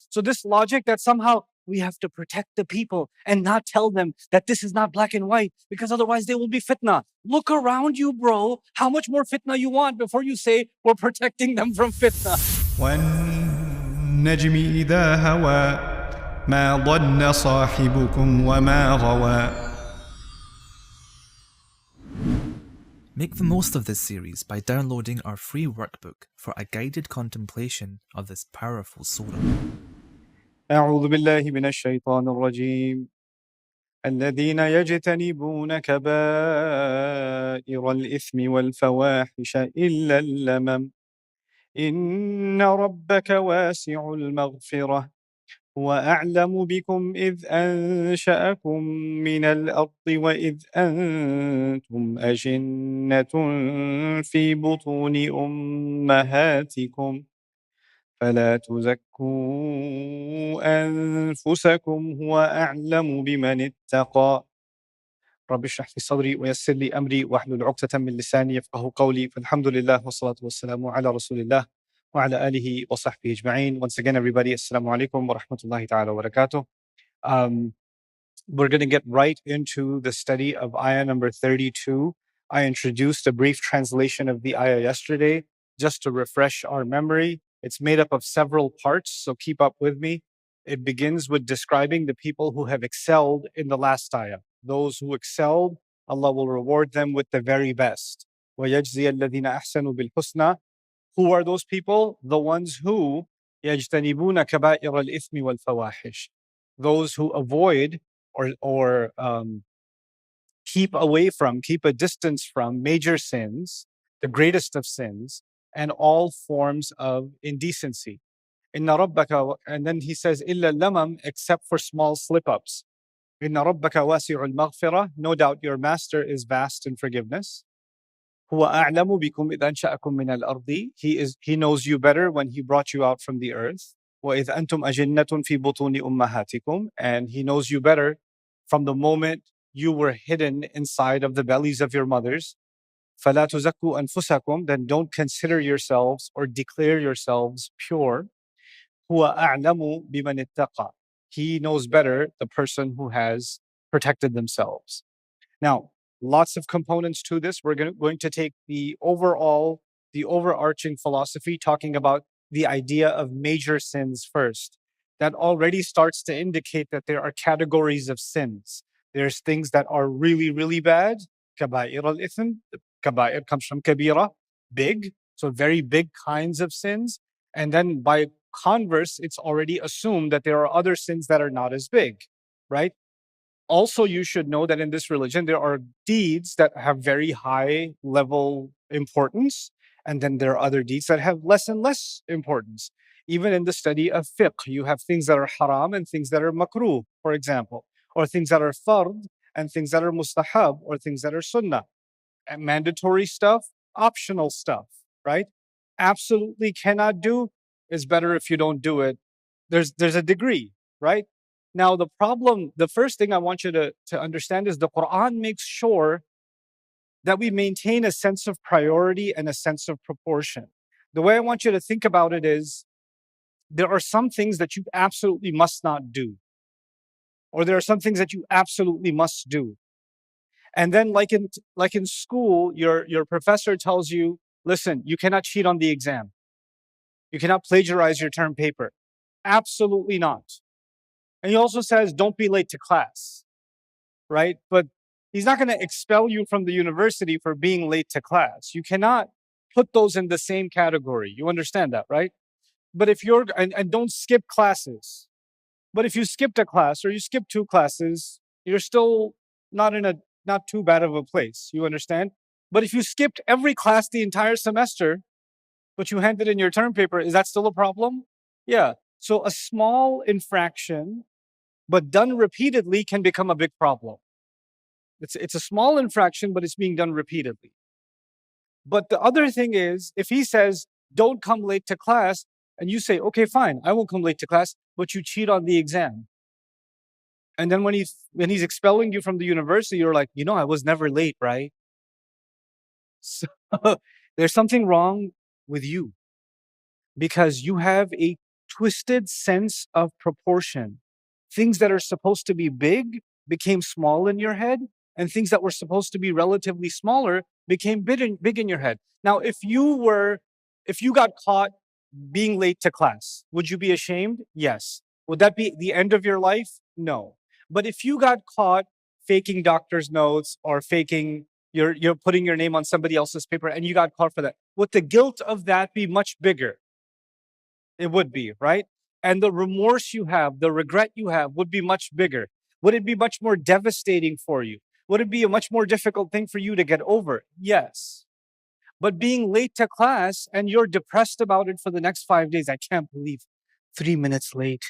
So this logic that somehow we have to protect the people and not tell them that this is not black and white because otherwise they will be fitna. Look around you, bro. How much more fitna you want before you say we're protecting them from fitna? والنجم إذا هوى ما ضل صاحبكم وما غوى. Make the most of this series by downloading our free workbook for a guided contemplation of this powerful surah. أعوذ بالله من الشيطان الرجيم. الذين يجتنبون كبائر الإثم والفواحش إلا اللمم إن ربك واسع المغفرة هو أعلم بكم إذ أنشأكم من الأرض وإذ أنتم أجنة في بطون أمهاتكم فلا تزكوا أنفسكم هو أعلم بمن اتقى رب اشرح لي صدري ويسر لي أمري واحلل عقدة من لساني يفقهوا قولي فالحمد لله والصلاة والسلام على رسول الله وعلى آله وصحبه أجمعين. Once again, everybody, assalamu alaikum wa rahmatullahi ta'ala wa barakatuh. We're going to get right into the study of ayah number 32. I introduced a brief translation of the ayah yesterday just to refresh our memory. It's made up of several parts, so keep up with me. It begins with describing the people who have excelled in the last ayah. Those who excelled, Allah will reward them with the very best. وَيَجْزِيَ الَّذِينَ أَحْسَنُوا بِالْحُسْنَى. Who are those people? The ones who يَجْتَنِبُونَ كَبَائِرَ الْإِثْمِ وَالْفَوَاحِشِ. Those who avoid or keep away from, keep a distance from major sins, the greatest of sins, and all forms of indecency. Inna rabbaka, and then he says, illa lamam, except for small slip-ups. Inna rabbaka wasi'ul maghfirah, no doubt your master is vast in forgiveness. Huwa a'lamu bikum idh ansha'akum min al-ardi, he knows you better when he brought you out from the earth. وَإِذْ أَنْتُمْ أَجِنَّةٌ فِي بُطُونِ أُمَّهَاتِكُمْ, and he knows you better from the moment you were hidden inside of the bellies of your mothers. فَلَا تُزَكُّوا أَنفُسَكُمْ, then don't consider yourselves or declare yourselves pure. هُوَ أَعْلَمُ بِمَنِ اتَّقَى, he knows better the person who has protected themselves. Now, lots of components to this. We're going to take the overarching philosophy, talking about the idea of major sins first. That already starts to indicate that there are categories of sins. There's things that are really, really bad. Kaba'ir al-ithm. Kaba'ir comes from kabira, big. So very big kinds of sins. And then by converse, it's already assumed that there are other sins that are not as big, right? Also, you should know that in this religion, there are deeds that have very high level importance. And then there are other deeds that have less and less importance. Even in the study of fiqh, you have things that are haram and things that are makruh, for example, or things that are fard and things that are mustahab, or things that are sunnah. And mandatory stuff, optional stuff, right? Absolutely cannot do is better if you don't do it. There's a degree, right? Now, the first thing I want you to understand is the Quran makes sure that we maintain a sense of priority and a sense of proportion. The way I want you to think about it is, there are some things that you absolutely must not do, or there are some things that you absolutely must do. And then like in school, your professor tells you, listen, you cannot cheat on the exam. You cannot plagiarize your term paper. Absolutely not. And he also says, don't be late to class, right? But he's not going to expel you from the university for being late to class. You cannot put those in the same category. You understand that, right? But if you're, and don't skip classes. But if you skipped a class or you skipped 2 classes, you're still not too bad of a place. You understand? But if you skipped every class the entire semester, but you handed in your term paper, is that still a problem? Yeah. So a small infraction, but done repeatedly, can become a big problem. It's a small infraction, but it's being done repeatedly. But the other thing is, if he says, don't come late to class, and you say, okay, fine, I won't come late to class, but you cheat on the exam. And then when he's expelling you from the university, you're like, I was never late, right? So there's something wrong with you, because you have a twisted sense of proportion. Things that are supposed to be big became small in your head, and things that were supposed to be relatively smaller became big in your head. Now, if you got caught being late to class, would you be ashamed? Yes. Would that be the end of your life? No. But if you got caught faking doctor's notes or faking you're putting your name on somebody else's paper and you got caught for that, would the guilt of that be much bigger? It would be, right? And the remorse you have, the regret you have would be much bigger. Would it be much more devastating for you? Would it be a much more difficult thing for you to get over? Yes. But being late to class and you're depressed about it for the next 5 days, I can't believe 3 minutes late.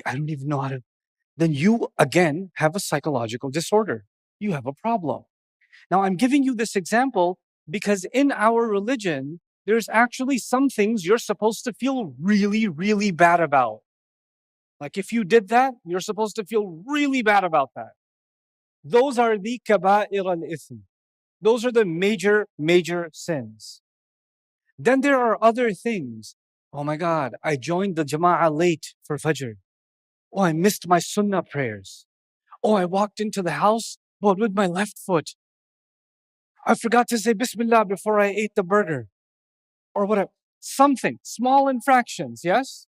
I don't even know how to. Then you again have a psychological disorder. You have a problem. Now, I'm giving you this example because in our religion, there's actually some things you're supposed to feel really, really bad about. Like if you did that, you're supposed to feel really bad about that. Those are the kaba'ir al-ithm. Those are the major, major sins. Then there are other things. Oh my God, I joined the jama'ah late for Fajr. Oh, I missed my sunnah prayers. Oh, I walked into the house, but with my left foot. I forgot to say Bismillah before I ate the burger. Or whatever. Something, small infractions, yes?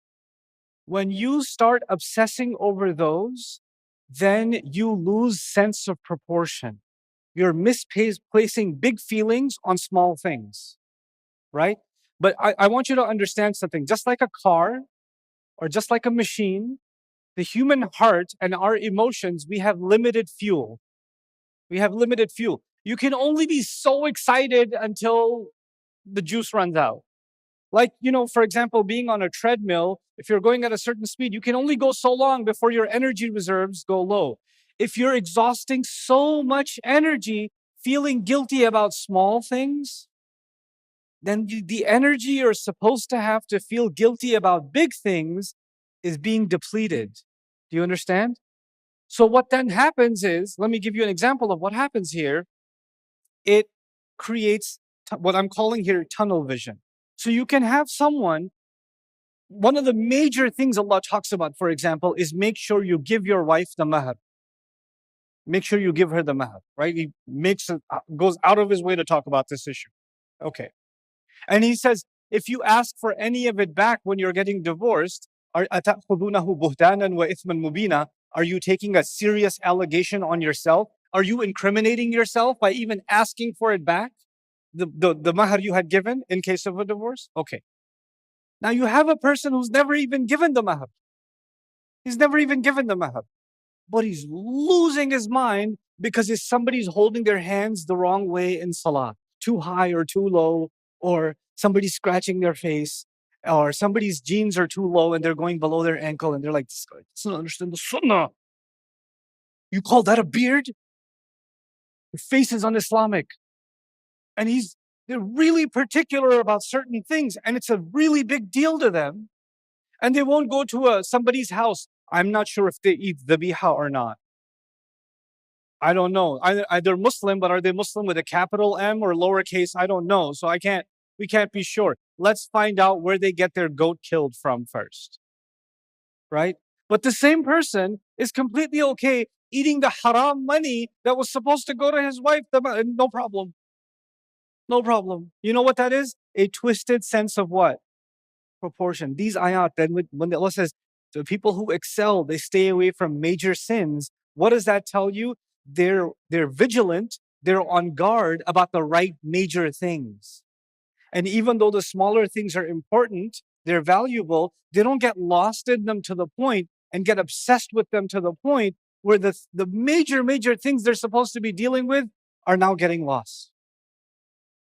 When you start obsessing over those, then you lose sense of proportion. You're misplacing big feelings on small things, right? But I want you to understand something. Just like a car or just like a machine, the human heart and our emotions, we have limited fuel. We have limited fuel. You can only be so excited until the juice runs out. Like, for example, being on a treadmill, if you're going at a certain speed, you can only go so long before your energy reserves go low. If you're exhausting so much energy, feeling guilty about small things, then the energy you're supposed to have to feel guilty about big things is being depleted. Do you understand? So what then happens is, let me give you an example of what happens here. It creates what I'm calling here tunnel vision. So you can have someone, one of the major things Allah talks about, for example, is make sure you give your wife the mahar. Make sure you give her the mahar, right? He goes out of his way to talk about this issue. Okay. And he says, if you ask for any of it back when you're getting divorced, are you taking a serious allegation on yourself? Are you incriminating yourself by even asking for it back? The mahar you had given in case of a divorce? Okay. Now you have a person who's never even given the mahar. He's never even given the mahar. But he's losing his mind because if somebody's holding their hands the wrong way in salah, too high or too low, or somebody's scratching their face, or somebody's jeans are too low and they're going below their ankle and they're like, this guy doesn't understand the sunnah. You call that a beard? Your face is un-Islamic. And they're really particular about certain things and it's a really big deal to them. And they won't go to somebody's house. I'm not sure if they eat dhabiha or not. I don't know. They're Muslim, but are they Muslim with a capital M or lowercase? I don't know. So we can't be sure. Let's find out where they get their goat killed from first. Right? But the same person is completely okay eating the haram money that was supposed to go to his wife. No problem. No problem. You know what that is? A twisted sense of what? Proportion. These ayat, then when Allah says, the people who excel, they stay away from major sins. What does that tell you? They're vigilant, they're on guard about the right major things. And even though the smaller things are important, they're valuable, they don't get lost in them to the point and get obsessed with them to the point where the major things they're supposed to be dealing with are now getting lost.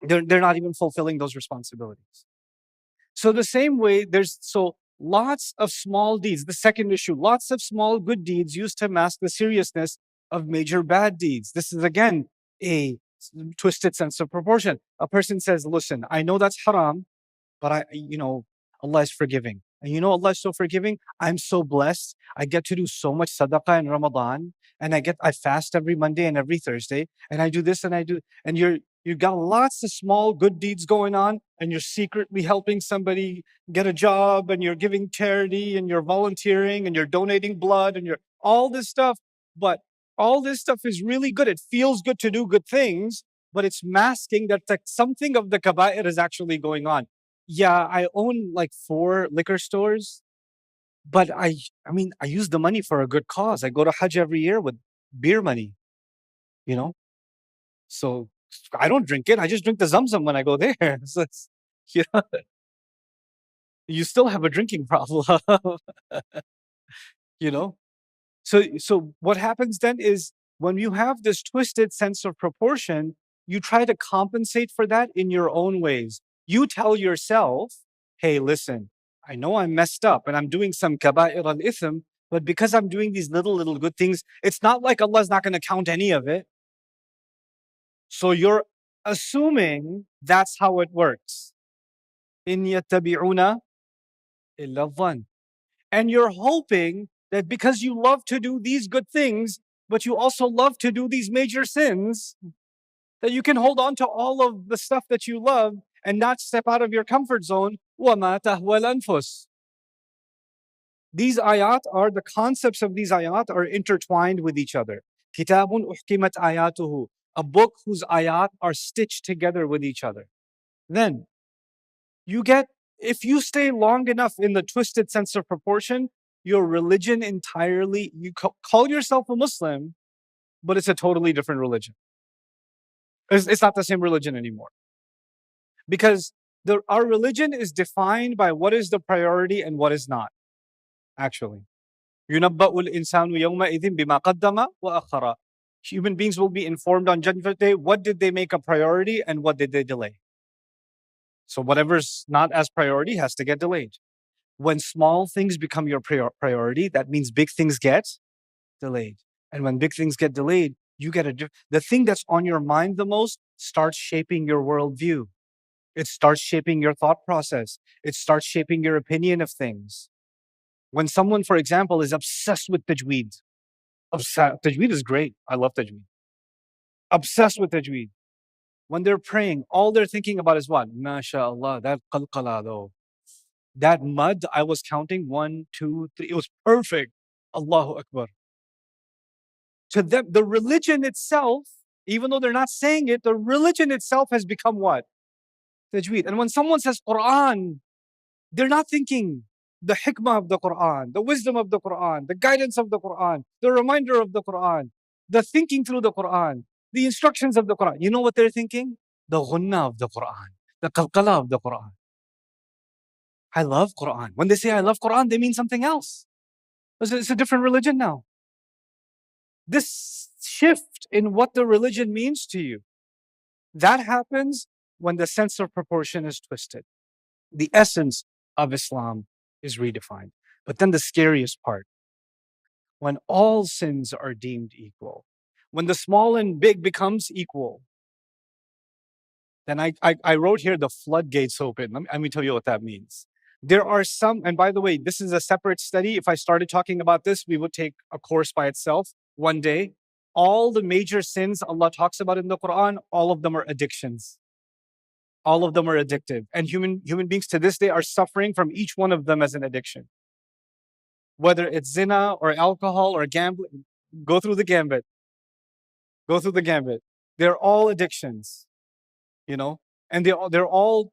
They're not even fulfilling those responsibilities. So the same way, lots of small deeds. The second issue, lots of small good deeds used to mask the seriousness of major bad deeds. This is again a twisted sense of proportion. A person says, listen, I know that's haram, but Allah is forgiving. And Allah is so forgiving. I'm so blessed. I get to do so much sadaqah in Ramadan. And I fast every Monday and every Thursday. And I do this and I do. And You've got lots of small good deeds going on, and you're secretly helping somebody get a job, and you're giving charity, and you're volunteering, and you're donating blood, and you're all this stuff. But all this stuff is really good. It feels good to do good things, but it's masking that something of the kaba'ir is actually going on. Yeah, I own like 4 liquor stores, but I mean, I use the money for a good cause. I go to Hajj every year with beer money, you know? So I don't drink it. I just drink the Zamzam when I go there. So you know, you still have a drinking problem, you know? So what happens then is when you have this twisted sense of proportion, you try to compensate for that in your own ways. You tell yourself, hey, listen, I know I'm messed up and I'm doing some kaba'ir al-ithm, but because I'm doing these little good things, it's not like Allah's not going to count any of it. So you're assuming that's how it works. In yattabi'una illa dhann. And you're hoping that because you love to do these good things, but you also love to do these major sins, that you can hold on to all of the stuff that you love and not step out of your comfort zone. وَمَا تَهْوَى الْأَنفُسِ. These ayat are, the concepts of these ayat are intertwined with each other. كِتَابٌ أُحْكِمَتْ آيَاتُهُ. A book whose ayat are stitched together with each other. Then you get, if you stay long enough in the twisted sense of proportion, your religion entirely, you call yourself a Muslim, but it's a totally different religion. It's not the same religion anymore. Because our religion is defined by what is the priority and what is not, actually. يُنَبَّأُ الْإِنسَانُ يَوْمَئِذٍ بِمَا قَدَّمَ وَأَخَّرَ. Human beings will be informed on Judgment Day, what did they make a priority and what did they delay? So whatever's not as priority has to get delayed. When small things become your priority, that means big things get delayed. And when big things get delayed, you get the thing that's on your mind the most starts shaping your worldview. It starts shaping your thought process. It starts shaping your opinion of things. When someone, for example, is obsessed with tajweed, tajweed is great. I love tajweed. Obsessed with tajweed. When they're praying, all they're thinking about is what? MashaAllah, that qalqala though. That mud, I was counting 1, 2, 3. It was perfect. Allahu Akbar. To them, the religion itself, even though they're not saying it, the religion itself has become what? Tajweed. And when someone says Quran, they're not thinking the hikmah of the Quran, the wisdom of the Quran, the guidance of the Quran, the reminder of the Quran, the thinking through the Quran, the instructions of the Quran. You know what they're thinking? The ghunnah of the Quran, the qalqala of the Quran. I love Quran. When they say I love Quran, they mean something else. It's a different religion now. This shift in what the religion means to you, that happens when the sense of proportion is twisted. The essence of Islam is redefined. But then the scariest part, when all sins are deemed equal, when the small and big becomes equal, then I wrote here the floodgates open. Let me tell you what that means. There are some, and by the way, this is a separate study. If I started talking about this, we would take a course by itself one day. All the major sins Allah talks about in the Quran, all of them are addictions. All of them are addictive. And human beings to this day are suffering from each one of them as an addiction. Whether it's zina or alcohol or gambling, go through the gambit. Go through the gambit. They're all addictions, you know, and they're all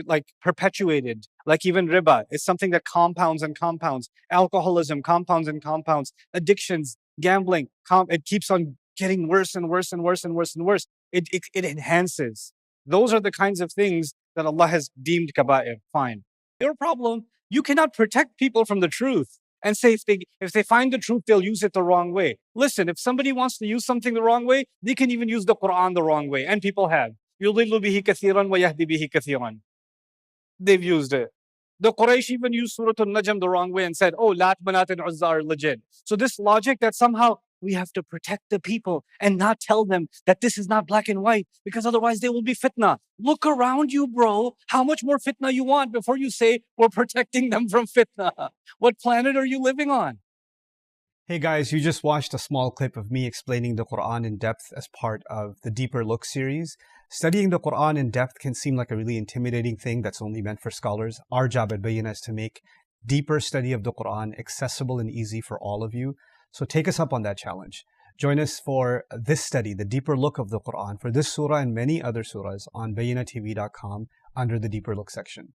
like perpetuated. Like even riba is something that compounds and compounds. Alcoholism compounds and compounds. Addictions, gambling, it keeps on getting worse and worse and worse and worse and worse. It enhances. Those are the kinds of things that Allah has deemed kaba'ir. Fine. Your problem, you cannot protect people from the truth and say if they find the truth, they'll use it the wrong way. Listen, if somebody wants to use something the wrong way, they can even use the Quran the wrong way. And people have. يُضِلُّ بِهِ كَثِيرًا وَيَهْدِي بِهِ كَثِيرًا. They've used it. The Quraysh even used Surah Al-Najm the wrong way and said, oh, Lat, Manat, and Uzza are legit. So this logic that somehow we have to protect the people and not tell them that this is not black and white because otherwise they will be fitna. Look around you, bro. How much more fitna you want before you say we're protecting them from fitna? What planet are you living on? Hey guys, you just watched a small clip of me explaining the Quran in depth as part of the Deeper Look series. Studying the Quran in depth can seem like a really intimidating thing that's only meant for scholars. Our job at Bayyinah is to make deeper study of the Quran accessible and easy for all of you. So take us up on that challenge. Join us for this study, the Deeper Look of the Quran, for this surah and many other surahs on bayyinatv.com under the Deeper Look section.